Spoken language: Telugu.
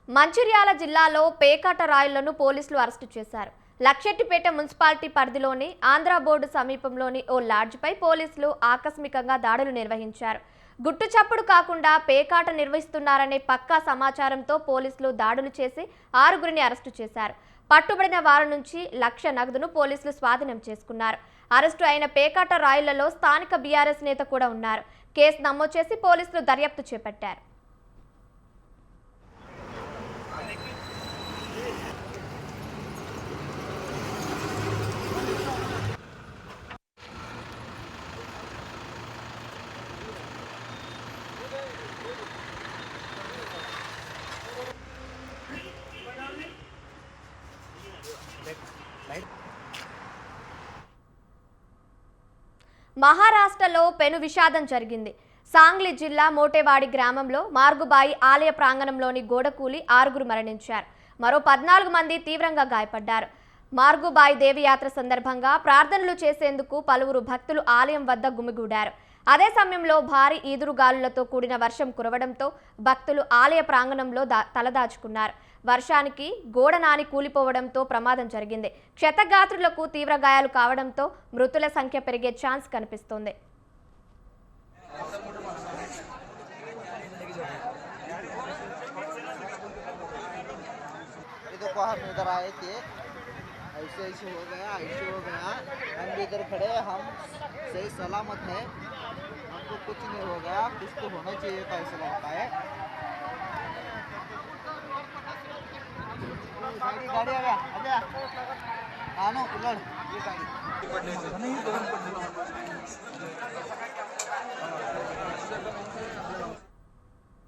మంచిర్యాల జిల్లాలో పేకాట రాయులను పోలీసులు అరెస్టు చేశారు. లక్షెట్టిపేట మున్సిపాలిటీ పరిధిలోని ఆంధ్ర బోర్డు సమీపంలోని ఓ లాడ్జిపై పోలీసులు ఆకస్మికంగా దాడులు నిర్వహించారు. గుట్టుచప్పుడు కాకుండా పేకాట నిర్వహిస్తున్నారనే పక్కా సమాచారంతో పోలీసులు దాడులు చేసి 6గురిని అరెస్టు చేశారు. పట్టుబడిన వారి నుంచి 1,00,000 నగదును పోలీసులు స్వాధీనం చేసుకున్నారు. అరెస్టు అయిన పేకాట రాయులలో స్థానిక బీఆర్ఎస్ నేత కూడా ఉన్నారు. కేసు నమోదు చేసి పోలీసులు దర్యాప్తు చేపట్టారు. మహారాష్ట్రలో పెను విషాదం జరిగింది. సాంగ్లీ జిల్లా మోటేవాడి గ్రామంలో మార్గుబాయి ఆలయ ప్రాంగణంలోని గోడకూలి 6గురు మరణించారు. మరో 14 మంది తీవ్రంగా గాయపడ్డారు. మార్గుబాయి దేవియాత్ర సందర్భంగా ప్రార్థనలు చేసేందుకు పలువురు భక్తులు ఆలయం వద్ద గుమిగూడారు. అదే సమయంలో భారీ ఈదురుగాలులతో కూడిన వర్షం కురవడంతో భక్తులు ఆలయ ప్రాంగణంలో తలదాచుకున్నారు. వర్షానికి గోడ నాని కూలిపోవడంతో ప్రమాదం జరిగింది. క్షతగాత్రులకు తీవ్ర గాయాలు కావడంతో మృతుల సంఖ్య పెరిగే ఛాన్స్ కనిపిస్తోంది. ऐसे हो गया हम भी इधर खड़े हम सही सलामत है, हमको कुछ नहीं हो गया, कुछ तो होना चाहिए फैसला होता है। गाड़ी आ गया आनो उलट ये गाड़ी